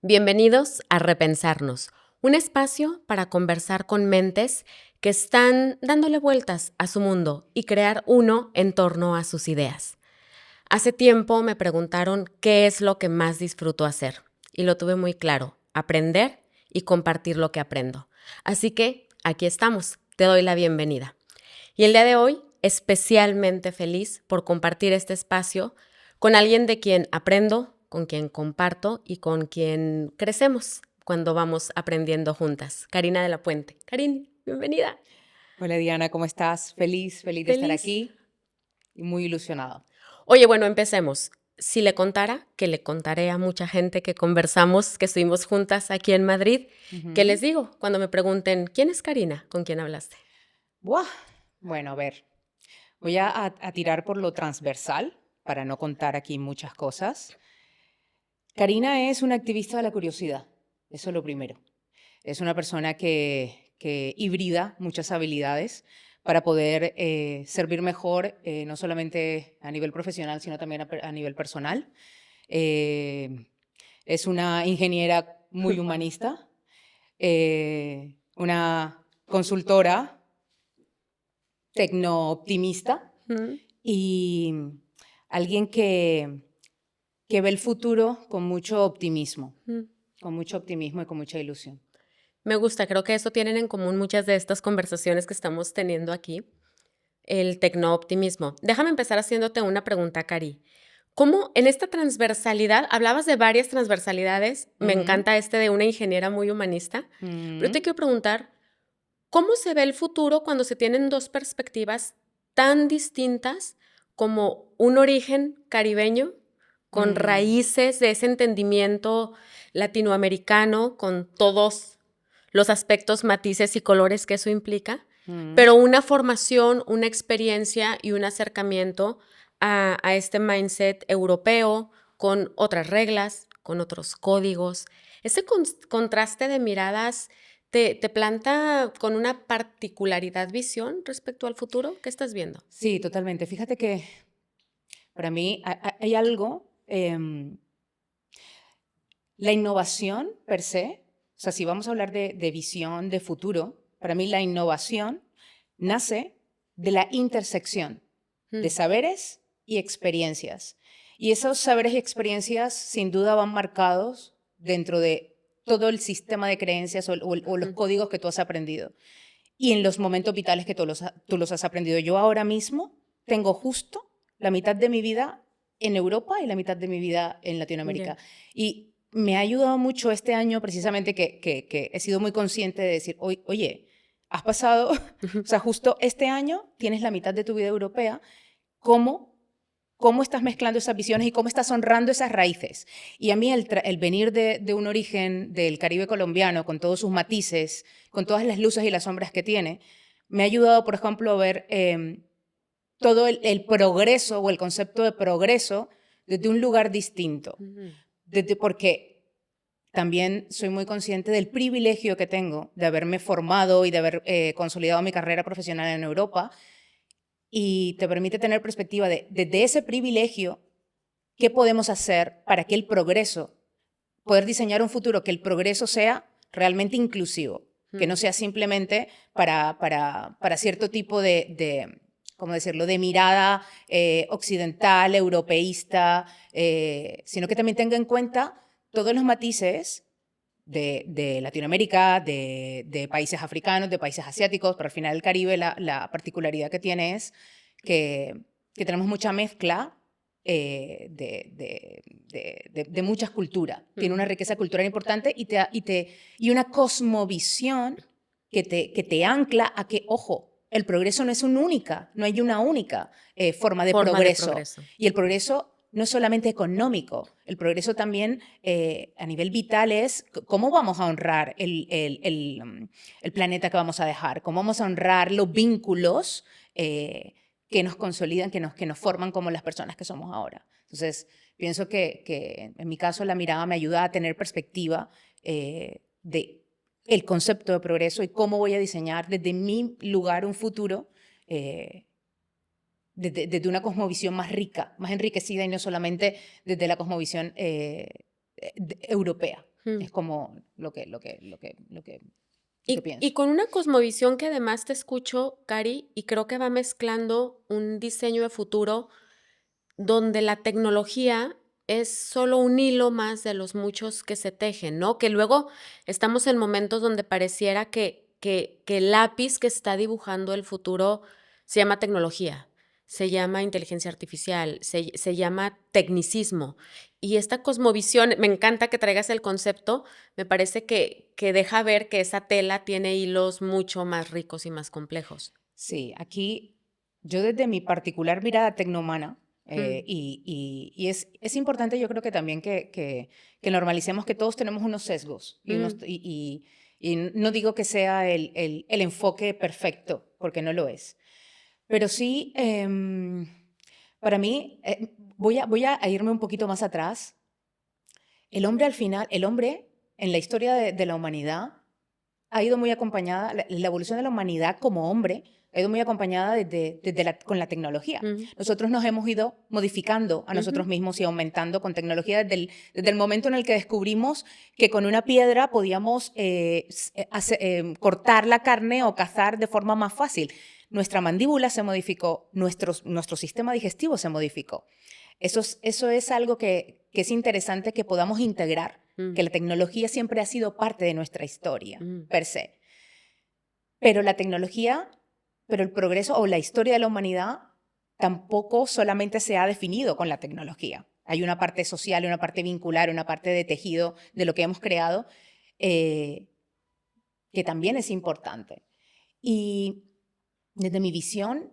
Bienvenidos a Repensarnos, un espacio para conversar con mentes que están dándole vueltas a su mundo y crear uno en torno a sus ideas. Hace tiempo me preguntaron qué es lo que más disfruto hacer y lo tuve muy claro, aprender y compartir lo que aprendo. Así que aquí estamos, te doy la bienvenida. Y el día de hoy, especialmente feliz por compartir este espacio con alguien de quien aprendo, con quien comparto y con quien crecemos cuando vamos aprendiendo juntas. Karina de la Puente. Karin, bienvenida. Hola Diana, ¿cómo estás? Feliz de estar Feliz. aquí y muy ilusionada. Oye, bueno, empecemos. Si le contara, que le contaré a mucha gente que conversamos, que estuvimos juntas aquí en Madrid, ¿qué les Ujú. digo cuando me pregunten, ¿quién es Karina? ¿Con quién hablaste? Buah. Bueno, a ver, voy a tirar por lo transversal para no contar aquí muchas cosas. Karina es una activista de la curiosidad, eso es lo primero. Es una persona que hibrida muchas habilidades para poder servir mejor, no solamente a nivel profesional, sino también a nivel personal. Eh, es una ingeniera muy humanista, una consultora tecno-optimista Mm, y alguien que ve el futuro mm. con mucho optimismo y con mucha ilusión. Me gusta, creo que eso tienen en común muchas de estas conversaciones que estamos teniendo aquí, el tecnooptimismo. Déjame empezar haciéndote una pregunta, Cari. ¿Cómo en esta transversalidad, hablabas de varias transversalidades, me Ujú, encanta este de una ingeniera muy humanista, pero te ujú, quiero preguntar, ¿cómo se ve el futuro cuando se tienen dos perspectivas tan distintas como un origen caribeño con mm, raíces de ese entendimiento latinoamericano, con todos los aspectos, matices y colores que eso implica, mm. pero una formación, una experiencia y un acercamiento a este mindset europeo con otras reglas, con otros códigos? Ese contraste de miradas te planta con una particularidad visión respecto al futuro. ¿Qué estás viendo? Sí, totalmente. Fíjate que para mí hay algo, la innovación per se, o sea, si vamos a hablar de visión, de futuro, para mí la innovación nace de la intersección de Mm, saberes y experiencias. Y esos saberes y experiencias sin duda van marcados dentro de todo el sistema de creencias o los mm, códigos que tú has aprendido y en los momentos vitales que tú los has aprendido. Yo ahora mismo tengo justo la mitad de mi vida en Europa y la mitad de mi vida en ya. Latinoamérica. Y me ha ayudado mucho este año precisamente que he sido muy consciente de decir, oye, has pasado, o sea, justo este año tienes la mitad de tu vida europea, ¿cómo cómo estás mezclando esas visiones y cómo estás honrando esas raíces? Y a mí el venir de un origen del Caribe colombiano, con todos sus matices, con todas las luces y las sombras que tiene, me ha ayudado, por ejemplo, a ver todo el progreso o el concepto de progreso desde un lugar distinto. Ujú. Porque también soy muy consciente del privilegio que tengo de haberme formado y de haber consolidado mi carrera profesional en Europa y te permite tener perspectiva de, desde ese privilegio, qué podemos hacer para que el progreso, poder diseñar un futuro que el progreso sea realmente inclusivo, que no Mm, sea simplemente para cierto tipo ¿cómo decirlo?, de mirada occidental, europeísta, sino que también tenga en cuenta todos los matices de Latinoamérica, de países africanos, de países asiáticos, pero al final el Caribe la particularidad que tiene es que, que tenemos mucha mezcla de muchas culturas. Tiene una ujú. riqueza cultural importante y una cosmovisión que te ancla a que, ojo, el progreso no es una única, no hay una única forma de Forma de progreso. progreso. Y el progreso no es solamente económico, el progreso también a nivel vital es cómo vamos a honrar el planeta que vamos a dejar, cómo vamos a honrar los vínculos que nos consolidan, que nos forman como las personas que somos ahora. Entonces, pienso que en mi caso la mirada me ayuda a tener perspectiva de el concepto de progreso y cómo voy a diseñar desde mi lugar un futuro desde una cosmovisión más rica, más enriquecida y no solamente desde la cosmovisión europea. Es como lo que pienso. Y con una cosmovisión que además te escucho, Cari, y creo que va mezclando un diseño de futuro donde la tecnología es solo un hilo más de los muchos que se tejen, ¿no? Que luego estamos en momentos donde pareciera que el lápiz que está dibujando el futuro se llama tecnología, se llama inteligencia artificial, se llama tecnicismo. Y esta cosmovisión, me encanta que traigas el concepto, me parece que deja ver que esa tela tiene hilos mucho más ricos y más complejos. Sí, aquí yo desde mi particular mirada tecnomana, y es importante yo creo que también que normalicemos que todos tenemos unos sesgos y no digo que sea el enfoque perfecto, porque no lo es, pero sí, para mí, voy a irme un poquito más atrás. El hombre al final, el hombre en la historia de la humanidad ha ido muy acompañada, la evolución de la humanidad como hombre ha ido muy acompañada con la tecnología. Nosotros nos hemos ido modificando a nosotros mismos y aumentando con tecnología desde el momento en el que descubrimos que con una piedra podíamos cortar la carne o cazar de forma más fácil. Nuestra mandíbula se modificó, nuestro sistema digestivo se modificó. Eso es algo que es interesante que podamos integrar, que la tecnología siempre ha sido parte de nuestra historia, per se. Pero la tecnología, pero el progreso o la historia de la humanidad tampoco solamente se ha definido con la tecnología. Hay una parte social, una parte vincular, una parte de tejido de lo que hemos creado que también es importante. Y desde mi visión,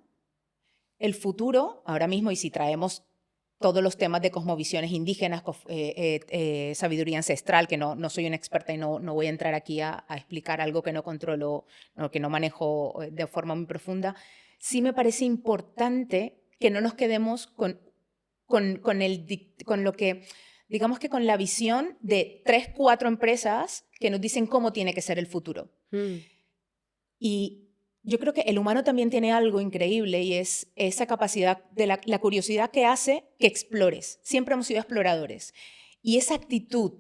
el futuro, ahora mismo, y si traemos todos los temas de cosmovisiones indígenas, sabiduría ancestral, que no soy una experta y no voy a entrar aquí a explicar algo que no controlo, que no manejo de forma muy profunda, sí me parece importante que no nos quedemos con lo que, digamos que con la visión de 3, 4 empresas que nos dicen cómo tiene que ser el futuro. Y yo creo que el humano también tiene algo increíble y es esa capacidad de la curiosidad que hace que explores. Siempre hemos sido exploradores. Y esa actitud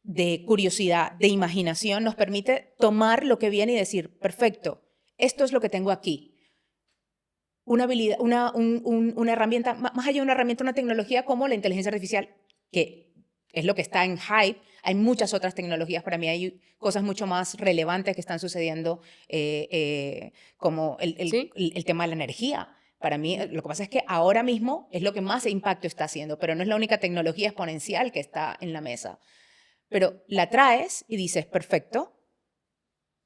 de curiosidad, de imaginación, nos permite tomar lo que viene y decir, perfecto, esto es lo que tengo aquí. Una habilidad, una herramienta, más allá de una herramienta, una tecnología como la inteligencia artificial, que es lo que está en hype. Hay muchas otras tecnologías, para mí hay cosas mucho más relevantes que están sucediendo, como el tema de la energía. Para mí, lo que pasa es que ahora mismo es lo que más impacto está haciendo, pero no es la única tecnología exponencial que está en la mesa. Pero la traes y dices, perfecto,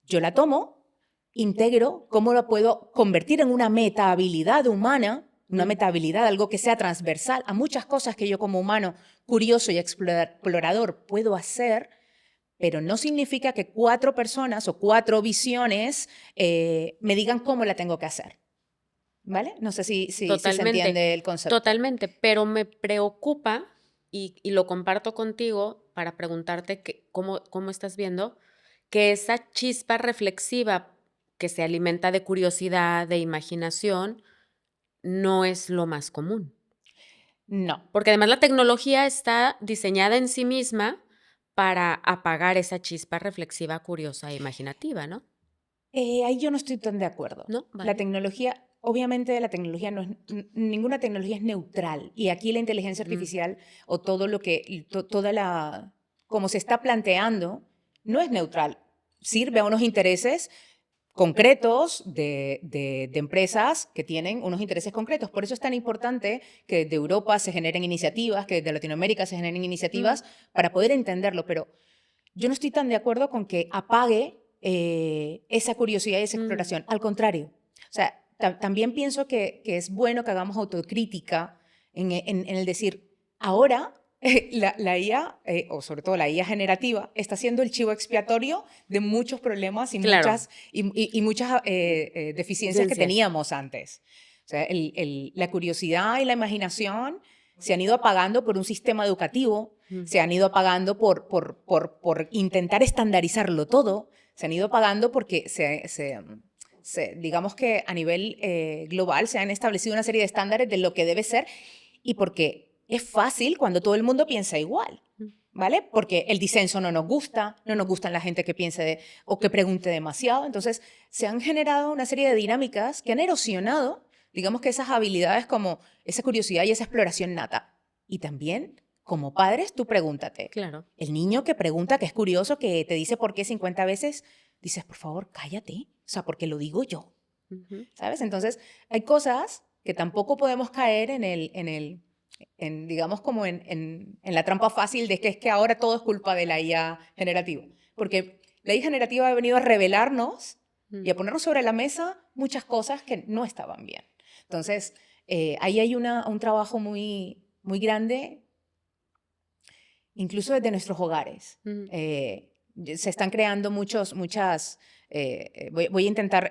yo la tomo, integro, ¿cómo la puedo convertir en una metahabilidad humana? Una metahabilidad, algo que sea transversal a muchas cosas que yo como humano curioso y explorador puedo hacer, pero no significa que 4 personas o 4 visiones me digan cómo la tengo que hacer. ¿Vale? No sé si se entiende el concepto. Totalmente, pero me preocupa, y lo comparto contigo para preguntarte cómo estás viendo, que esa chispa reflexiva que se alimenta de curiosidad, de imaginación, no es lo más común. No. Porque además la tecnología está diseñada en sí misma para apagar esa chispa reflexiva, curiosa e imaginativa, ¿no? Ahí yo no estoy tan de acuerdo. ¿No? Vale. La tecnología, obviamente la tecnología no es, ninguna tecnología es neutral. Y aquí la inteligencia artificial o todo lo que, como se está planteando, no es neutral. Sirve a unos intereses concretos de empresas que tienen unos intereses concretos. Por eso es tan importante que de Europa se generen iniciativas, que de Latinoamérica se generen iniciativas para poder entenderlo. Pero yo no estoy tan de acuerdo con que apague esa curiosidad y esa exploración. Al contrario, o sea, también pienso que es bueno que hagamos autocrítica en el decir, ahora la IA, o sobre todo la IA generativa, está siendo el chivo expiatorio de muchos problemas y muchas deficiencias que teníamos antes. O sea, la curiosidad y la imaginación se han ido apagando por un sistema educativo, se han ido apagando por intentar estandarizarlo todo, se han ido apagando porque digamos que a nivel global se han establecido una serie de estándares de lo que debe ser y porque es fácil cuando todo el mundo piensa igual. ¿vale? Porque el disenso no nos gusta la gente que piense o que pregunte demasiado. Entonces, se han generado una serie de dinámicas que han erosionado, digamos que esas habilidades como esa curiosidad y esa exploración nata. Y también, como padres, tú pregúntate. Claro. El niño que pregunta, que es curioso, que te dice por qué 50 veces, dices, por favor, cállate. O sea, porque lo digo yo. ¿Sabes? Entonces, hay cosas que tampoco podemos caer digamos, como en la trampa fácil de que es que ahora todo es culpa de la IA generativa. Porque la IA generativa ha venido a revelarnos y a ponernos sobre la mesa muchas cosas que no estaban bien. Entonces, ahí hay un trabajo muy, muy grande, incluso desde nuestros hogares. Se están creando muchas... voy a intentar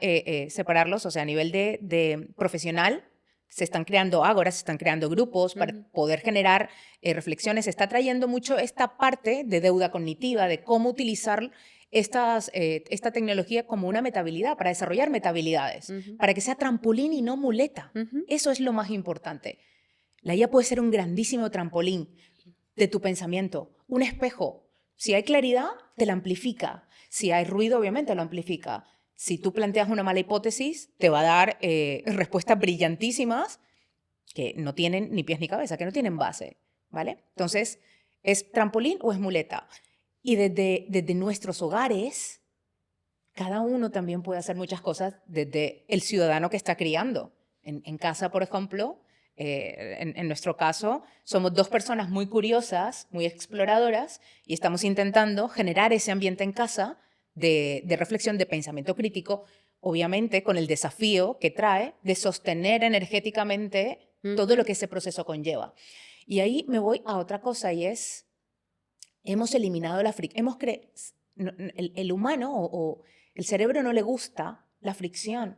separarlos, o sea, a nivel de profesional, se están creando ágoras, se están creando grupos para poder generar reflexiones. Se está trayendo mucho esta parte de deuda cognitiva, de cómo utilizar esta tecnología como una metahabilidad, para desarrollar metahabilidades, para que sea trampolín y no muleta. Eso es lo más importante. La IA puede ser un grandísimo trampolín de tu pensamiento, un espejo. Si hay claridad, te la amplifica. Si hay ruido, obviamente lo amplifica. Si tú planteas una mala hipótesis, te va a dar respuestas brillantísimas que no tienen ni pies ni cabeza, que no tienen base, ¿vale? Entonces, ¿es trampolín o es muleta? Y desde nuestros hogares, cada uno también puede hacer muchas cosas desde el ciudadano que está criando. En casa, por ejemplo, en nuestro caso, somos dos personas muy curiosas, muy exploradoras, y estamos intentando generar ese ambiente en casa de reflexión, de pensamiento crítico, obviamente con el desafío que trae de sostener energéticamente todo lo que ese proceso conlleva. Y ahí me voy a otra cosa, y es, hemos eliminado la fricción. El humano o el cerebro no le gusta la fricción,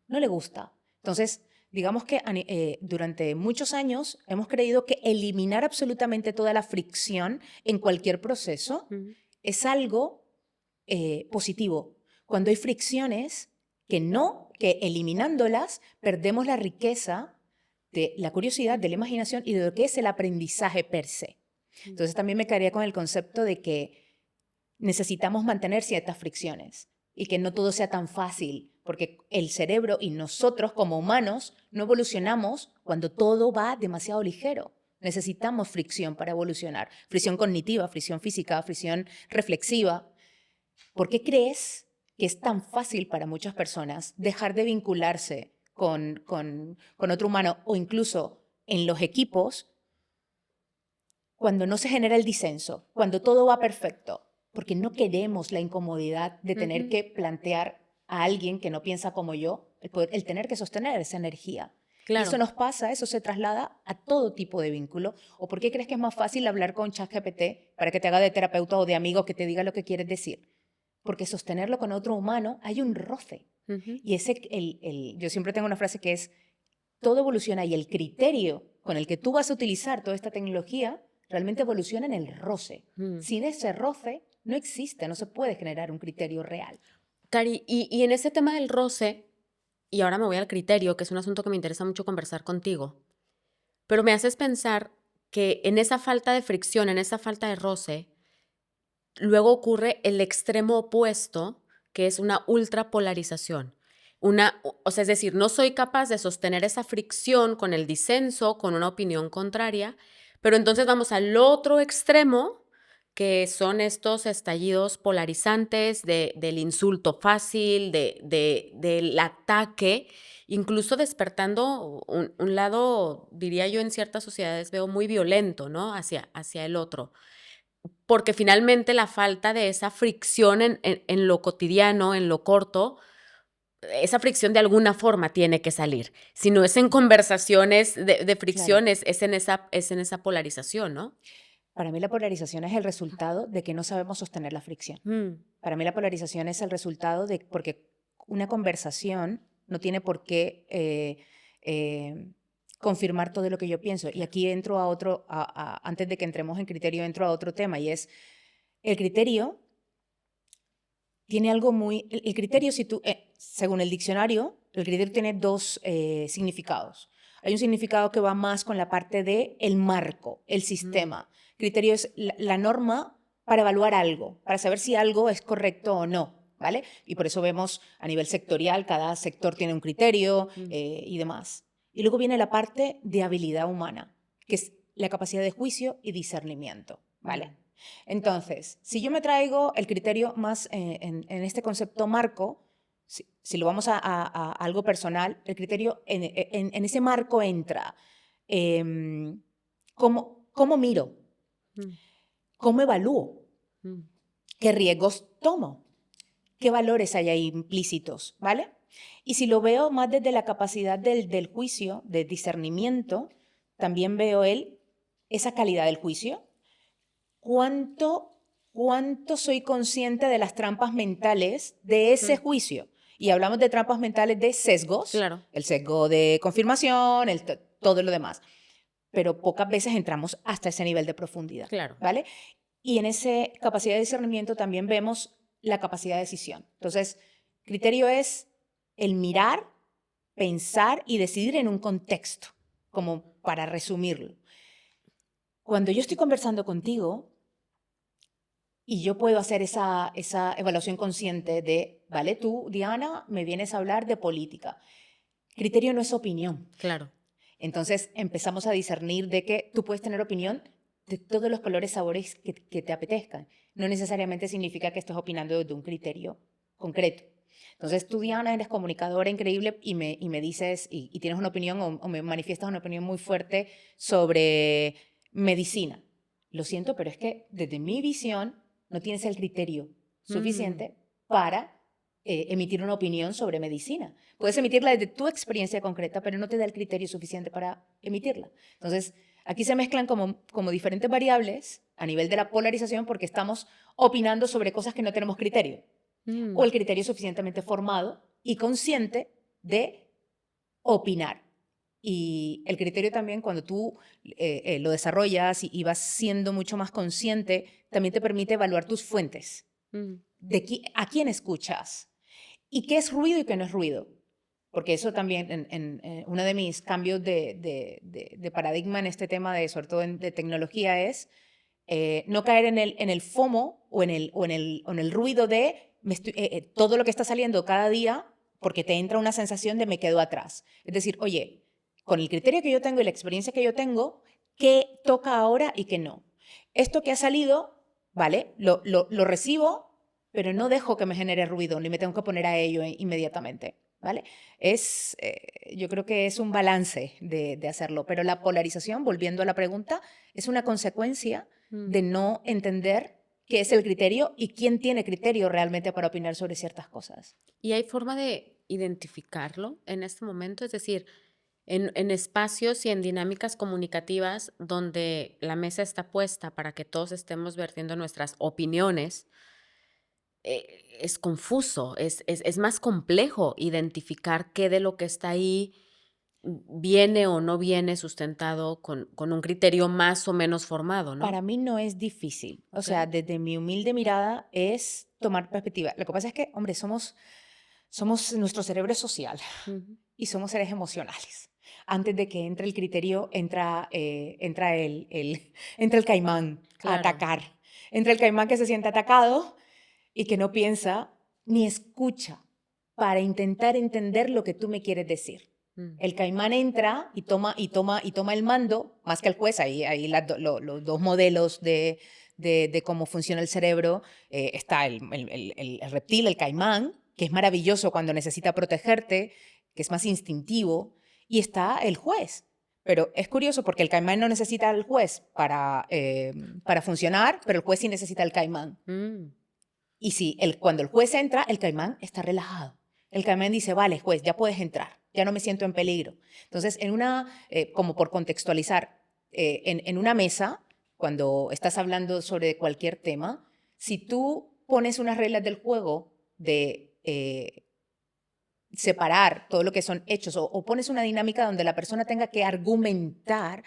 no le gusta. Entonces, digamos que durante muchos años hemos creído que eliminar absolutamente toda la fricción en cualquier proceso es algo positivo. Cuando hay fricciones que eliminándolas perdemos la riqueza de la curiosidad, de la imaginación y de lo que es el aprendizaje per se. Entonces también me quedaría con el concepto de que necesitamos mantener ciertas fricciones y que no todo sea tan fácil, porque el cerebro y nosotros como humanos no evolucionamos cuando todo va demasiado ligero. Necesitamos fricción para evolucionar, fricción cognitiva, fricción física, fricción reflexiva. ¿Por qué crees que es tan fácil para muchas personas dejar de vincularse con otro humano o incluso en los equipos cuando no se genera el disenso, cuando todo va perfecto? Porque no queremos la incomodidad de tener que plantear a alguien que no piensa como yo, el tener que sostener esa energía. Claro. Y eso nos pasa, eso se traslada a todo tipo de vínculo. ¿O por qué crees que es más fácil hablar con ChatGPT para que te haga de terapeuta o de amigo que te diga lo que quieres decir? Porque sostenerlo con otro humano hay un roce. Y yo siempre tengo una frase que es, todo evoluciona y el criterio con el que tú vas a utilizar toda esta tecnología realmente evoluciona en el roce. Sin ese roce no existe, no se puede generar un criterio real. Cari, y en ese tema del roce, y ahora me voy al criterio, que es un asunto que me interesa mucho conversar contigo, pero me haces pensar que en esa falta de fricción, en esa falta de roce, luego ocurre el extremo opuesto, que es una ultrapolarización. O sea, es decir, no soy capaz de sostener esa fricción con el disenso, con una opinión contraria, pero entonces vamos al otro extremo, que son estos estallidos polarizantes del insulto fácil, del ataque, incluso despertando un lado, diría yo, en ciertas sociedades veo muy violento, ¿no? Hacia el otro. Porque finalmente la falta de esa fricción en lo cotidiano, en lo corto, esa fricción de alguna forma tiene que salir. Si no es en conversaciones de fricciones, claro. es en esa polarización, ¿no? Para mí la polarización es el resultado de que no sabemos sostener la fricción. Para mí la polarización es el resultado de, porque una conversación no tiene por qué confirmar todo lo que yo pienso. Y aquí entro a otro, antes de que entremos en criterio, entro a otro tema, y es el criterio tiene algo muy... El criterio, según el diccionario, el criterio tiene dos significados. Hay un significado que va más con la parte del marco, el sistema, Criterio es la norma para evaluar algo, para saber si algo es correcto o no, ¿vale? Y por eso vemos a nivel sectorial, cada sector tiene un criterio y demás. Y luego viene la parte de habilidad humana, que es la capacidad de juicio y discernimiento, ¿vale? Entonces, si yo me traigo el criterio más en este concepto marco, si lo vamos a algo personal, el criterio en ese marco entra cómo miro, cómo evalúo, qué riesgos tomo, qué valores hay ahí implícitos, ¿vale? Y si lo veo más desde la capacidad del juicio, de discernimiento, también veo esa calidad del juicio. ¿Cuánto soy consciente de las trampas mentales de ese juicio? Y hablamos de trampas mentales de sesgos, claro. el sesgo de confirmación, todo lo demás. Pero pocas veces entramos hasta ese nivel de profundidad, Claro. ¿vale? Y en esa capacidad de discernimiento también vemos la capacidad de decisión. Entonces, criterio es el mirar, pensar y decidir en un contexto, como para resumirlo. Cuando yo estoy conversando contigo y yo puedo hacer esa evaluación consciente de, vale, tú, Diana, me vienes a hablar de política. Criterio no es opinión. Claro. Entonces empezamos a discernir de que tú puedes tener opinión de todos los colores, sabores que te apetezcan. No necesariamente significa que estés opinando de un criterio concreto. Entonces tú, Diana, eres comunicadora increíble y me dices y tienes una opinión o me manifiestas una opinión muy fuerte sobre medicina. Lo siento, pero es que desde mi visión no tienes el criterio suficiente para emitir una opinión sobre medicina. Puedes emitirla desde tu experiencia concreta, pero no te da el criterio suficiente para emitirla. Entonces, aquí se mezclan como diferentes variables a nivel de la polarización porque estamos opinando sobre cosas que no tenemos criterio. O el criterio suficientemente formado y consciente de opinar. Y el criterio también, cuando tú lo desarrollas y vas siendo mucho más consciente, también te permite evaluar tus fuentes. ¿A quién escuchas? ¿Y qué es ruido y qué no es ruido? Porque eso también, en uno de mis cambios de paradigma en este tema, sobre todo de tecnología, es no caer en el FOMO o en el ruido de todo lo que está saliendo cada día, porque te entra una sensación de me quedo atrás. Es decir, oye, con el criterio que yo tengo y la experiencia que yo tengo, ¿qué toca ahora y qué no? Esto que ha salido, ¿vale? Lo recibo, pero no dejo que me genere ruido, ni me tengo que poner a ello inmediatamente, ¿vale? Yo creo que es un balance de hacerlo, pero la polarización, volviendo a la pregunta, es una consecuencia de no entender qué es el criterio y quién tiene criterio realmente para opinar sobre ciertas cosas. ¿Y hay forma de identificarlo en este momento? Es decir, en espacios y en dinámicas comunicativas donde la mesa está puesta para que todos estemos vertiendo nuestras opiniones, es confuso, es más complejo identificar qué de lo que está ahí viene o no viene sustentado con un criterio más o menos formado, ¿no? Para mí no es difícil. O sea, desde mi humilde mirada es tomar perspectiva. Lo que pasa es que, hombre, somos nuestro cerebro es social y somos seres emocionales. Antes de que entre el criterio, entra el caimán a atacar. Entra el caimán que se siente atacado y que no piensa ni escucha para intentar entender lo que tú me quieres decir. El caimán entra y toma el mando, más que el juez. Ahí los dos modelos de cómo funciona el cerebro. Está el reptil, el caimán, que es maravilloso cuando necesita protegerte, que es más instintivo, y está el juez. Pero es curioso porque el caimán no necesita al juez para funcionar, pero el juez sí necesita al caimán. Y cuando el juez entra, el caimán está relajado. El caimán dice, vale, juez, ya puedes entrar, ya no me siento en peligro. Entonces, como por contextualizar, en una mesa, cuando estás hablando sobre cualquier tema, si tú pones unas reglas del juego de separar todo lo que son hechos o pones una dinámica donde la persona tenga que argumentar,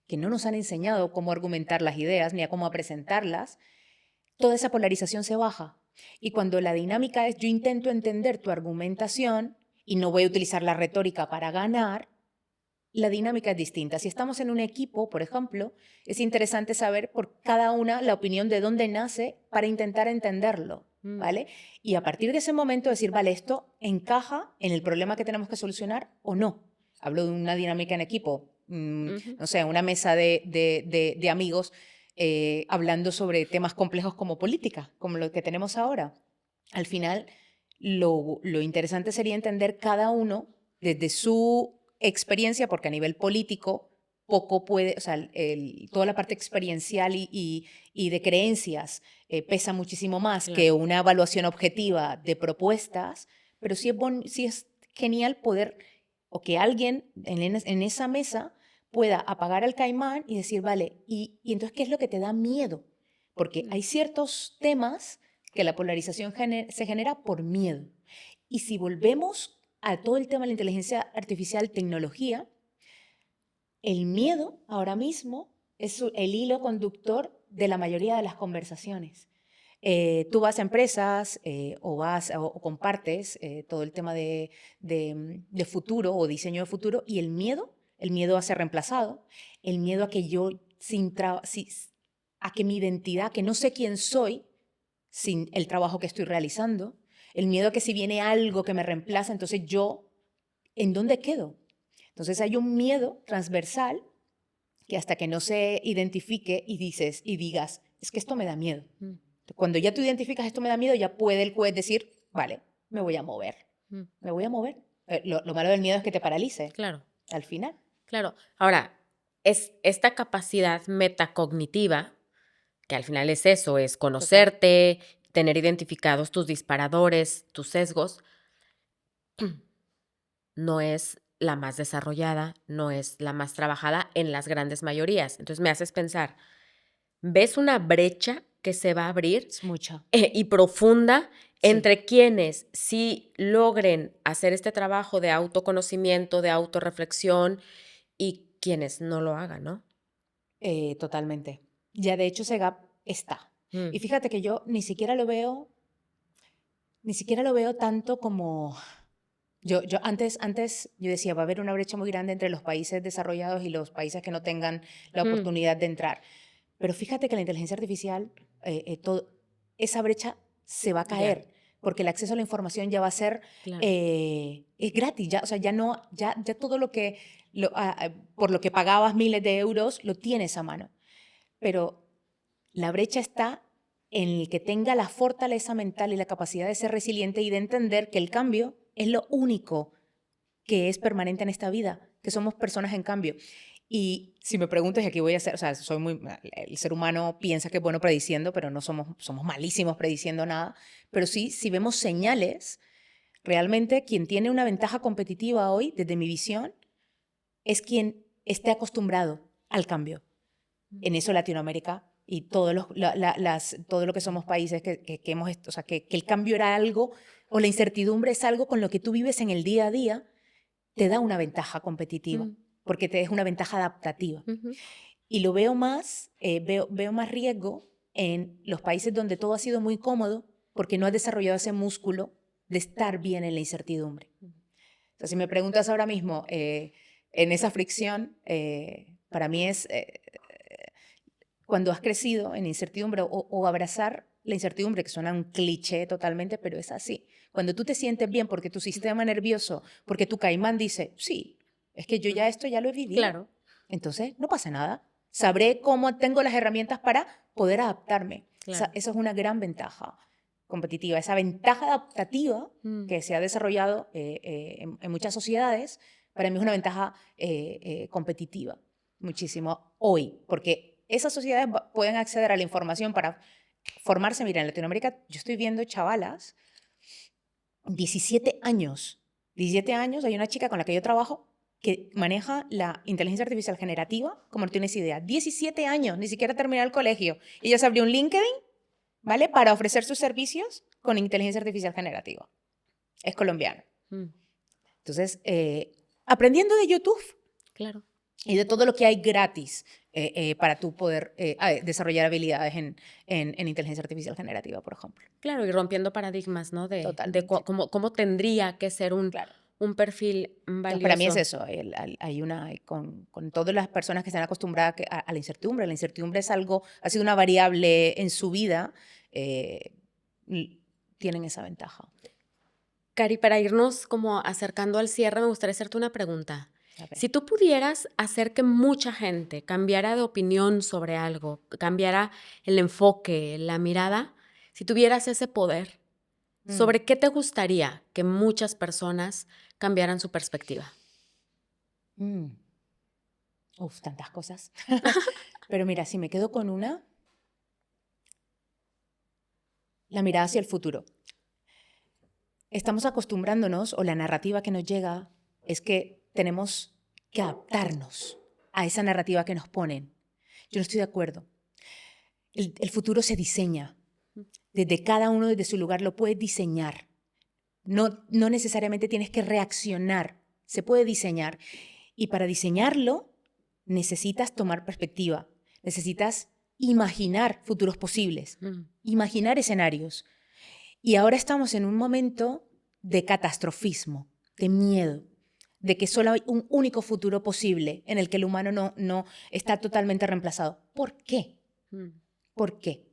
que no nos han enseñado cómo argumentar las ideas ni a cómo presentarlas, toda esa polarización se baja. Y cuando la dinámica es yo intento entender tu argumentación y no voy a utilizar la retórica para ganar, la dinámica es distinta. Si estamos en un equipo, por ejemplo, es interesante saber por cada una la opinión de dónde nace para intentar entenderlo, ¿vale? Y a partir de ese momento decir, vale, ¿esto encaja en el problema que tenemos que solucionar o no? Hablo de una dinámica en equipo, no sé, una mesa de amigos hablando sobre temas complejos como política, como lo que tenemos ahora. Al final, lo interesante sería entender cada uno desde su experiencia, porque a nivel político poco puede, o sea, toda la parte experiencial y de creencias pesa muchísimo más que una evaluación objetiva de propuestas, pero sí es genial poder, o que alguien en esa mesa pueda apagar el caimán y decir, vale, y entonces, ¿qué es lo que te da miedo? Porque hay ciertos temas que la polarización se genera por miedo. Y si volvemos a todo el tema de la inteligencia artificial, tecnología, el miedo ahora mismo es el hilo conductor de la mayoría de las conversaciones. Tú vas a empresas o compartes todo el tema de futuro o diseño de futuro y el miedo a ser reemplazado, el miedo a que yo, a que mi identidad, que no sé quién soy sin el trabajo que estoy realizando, el miedo a que si viene algo que me reemplaza, entonces yo, ¿en dónde quedo? Entonces hay un miedo transversal que hasta que no se identifique y digas, es que esto me da miedo. Cuando ya tú identificas esto me da miedo, ya puede el juez decir, vale, me voy a mover. Me voy a mover. Lo malo del miedo es que te paralice. Claro. Al final. Claro. Ahora, es esta capacidad metacognitiva, que al final es eso, es conocerte, tener identificados tus disparadores, tus sesgos, no es la más desarrollada, no es la más trabajada en las grandes mayorías. Entonces me haces pensar, ¿ves una brecha que se va a abrir? Es mucha. Y profunda entre quienes sí logren hacer este trabajo de autoconocimiento, de autorreflexión y quienes no lo hagan, ¿no? Totalmente. Ya de hecho ese gap está. Y fíjate que yo ni siquiera lo veo tanto como... Yo antes yo decía, va a haber una brecha muy grande entre los países desarrollados y los países que no tengan la oportunidad de entrar. Pero fíjate que la inteligencia artificial, esa brecha se va a caer, porque el acceso a la información ya va a ser es gratis, ya, o sea, ya todo lo que, por lo que pagabas miles de euros, lo tienes a mano. Pero la brecha está en el que tenga la fortaleza mental y la capacidad de ser resiliente y de entender que el cambio es lo único que es permanente en esta vida, que somos personas en cambio. Y si me preguntas, y aquí voy a hacer, o sea, el ser humano piensa que es bueno prediciendo, pero no somos malísimos prediciendo nada, pero sí, si vemos señales, realmente quien tiene una ventaja competitiva hoy, desde mi visión, es quien esté acostumbrado al cambio. En eso Latinoamérica y todo lo que somos países que hemos, o sea, que el cambio era algo, o la incertidumbre es algo con lo que tú vives en el día a día, te da una ventaja competitiva, porque te es una ventaja adaptativa. Y lo veo más, veo más riesgo en los países donde todo ha sido muy cómodo, porque no has desarrollado ese músculo de estar bien en la incertidumbre. O sea, si me preguntas ahora mismo, en esa fricción, para mí es... cuando has crecido en incertidumbre o abrazar la incertidumbre, que suena un cliché totalmente, pero es así. Cuando tú te sientes bien porque tu sistema nervioso, porque tu caimán dice, sí, es que yo ya esto ya lo he vivido. Claro. Entonces, no pasa nada. Sabré cómo tengo las herramientas para poder adaptarme. Claro. Esa es una gran ventaja competitiva. Esa ventaja adaptativa que se ha desarrollado en muchas sociedades, para mí es una ventaja competitiva muchísimo hoy, porque esas sociedades pueden acceder a la información para formarse. Mira, en Latinoamérica yo estoy viendo chavalas, 17 años. 17 años, hay una chica con la que yo trabajo que maneja la inteligencia artificial generativa, como no tienes idea. 17 años, ni siquiera terminó el colegio. Ella se abrió un LinkedIn, ¿vale? Para ofrecer sus servicios con inteligencia artificial generativa. Es colombiana. Entonces, aprendiendo de YouTube. Claro. Y de todo lo que hay gratis para tú poder desarrollar habilidades en inteligencia artificial generativa, por ejemplo. Claro, y rompiendo paradigmas, ¿no? De cómo tendría que ser un un perfil Entonces, valioso. para mí es eso, con todas las personas que están acostumbradas a la incertidumbre es algo, ha sido una variable en su vida, tienen esa ventaja. Cari, para irnos como acercando al cierre, me gustaría hacerte una pregunta. A ver. Si tú pudieras hacer que mucha gente cambiara de opinión sobre algo, cambiara el enfoque, la mirada, si tuvieras ese poder, ¿sobre qué te gustaría que muchas personas cambiaran su perspectiva? Tantas cosas. Pero mira, si me quedo con una, la mirada hacia el futuro. Estamos acostumbrándonos, o la narrativa que nos llega es que tenemos que adaptarnos a esa narrativa que nos ponen. Yo no estoy de acuerdo. El futuro se diseña. Desde cada uno, desde su lugar, lo puedes diseñar. No necesariamente tienes que reaccionar. Se puede diseñar. Y para diseñarlo, necesitas tomar perspectiva. Necesitas imaginar futuros posibles. Imaginar escenarios. Y ahora estamos en un momento de catastrofismo, de miedo, de que solo hay un único futuro posible en el que el humano no está totalmente reemplazado. ¿Por qué? ¿Por qué?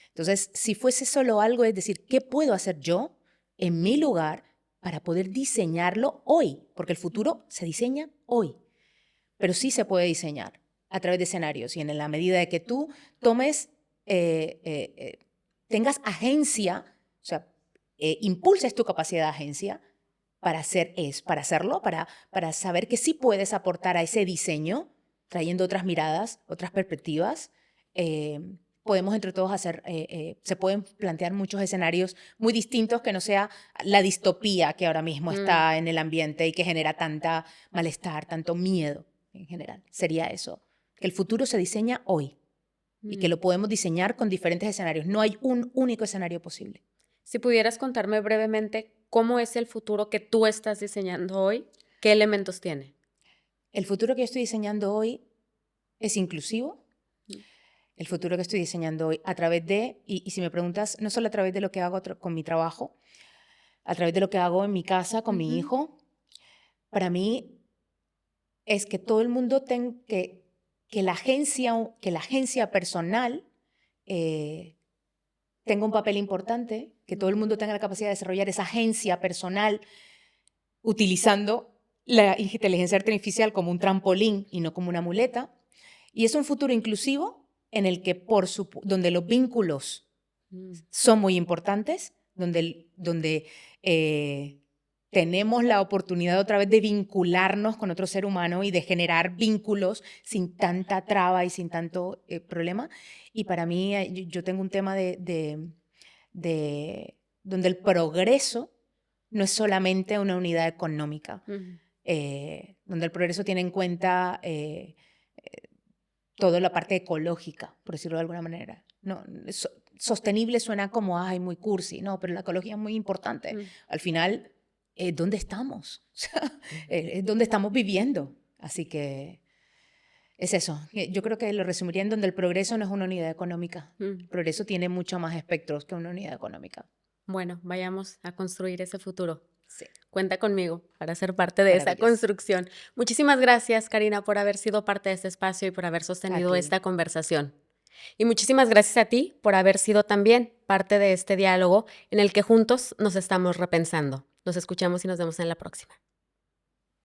Entonces, si fuese solo algo, es decir, ¿qué puedo hacer yo en mi lugar para poder diseñarlo hoy? Porque el futuro se diseña hoy, pero sí se puede diseñar a través de escenarios y en la medida de que tú tomes, tengas agencia, o sea, impulses tu capacidad de agencia para hacerlo, para saber que sí puedes aportar a ese diseño, trayendo otras miradas, otras perspectivas. Podemos entre todos se pueden plantear muchos escenarios muy distintos que no sea la distopía que ahora mismo está en el ambiente y que genera tanta malestar, tanto miedo en general. Sería eso, que el futuro se diseña hoy y que lo podemos diseñar con diferentes escenarios. No hay un único escenario posible. Si pudieras contarme brevemente cómo es el futuro que tú estás diseñando hoy, ¿qué elementos tiene? El futuro que yo estoy diseñando hoy es inclusivo. El futuro que estoy diseñando hoy a través de, y si me preguntas, no solo a través de lo que hago con mi trabajo, a través de lo que hago en mi casa con mi hijo, para mí es que todo el mundo que la agencia personal tenga un papel importante, que todo el mundo tenga la capacidad de desarrollar esa agencia personal utilizando la inteligencia artificial como un trampolín y no como una muleta. Y es un futuro inclusivo en el que donde los vínculos son muy importantes, donde tenemos la oportunidad otra vez de vincularnos con otro ser humano y de generar vínculos sin tanta traba y sin tanto problema. Y para mí, yo tengo un tema donde el progreso no es solamente una unidad económica, donde el progreso tiene en cuenta toda la parte ecológica, por decirlo de alguna manera. No, sostenible suena como, ay, muy cursi, no, pero la ecología es muy importante. Al final, ¿dónde estamos? O sea, es donde estamos viviendo. Así que es eso. Yo creo que lo resumiría en donde el progreso no es una unidad económica. El progreso tiene mucho más espectros que una unidad económica. Bueno, vayamos a construir ese futuro. Sí. Cuenta conmigo para ser parte de esa construcción. Muchísimas gracias, Karina, por haber sido parte de este espacio y por haber sostenido esta conversación. Y muchísimas gracias a ti por haber sido también parte de este diálogo en el que juntos nos estamos repensando. Nos escuchamos y nos vemos en la próxima.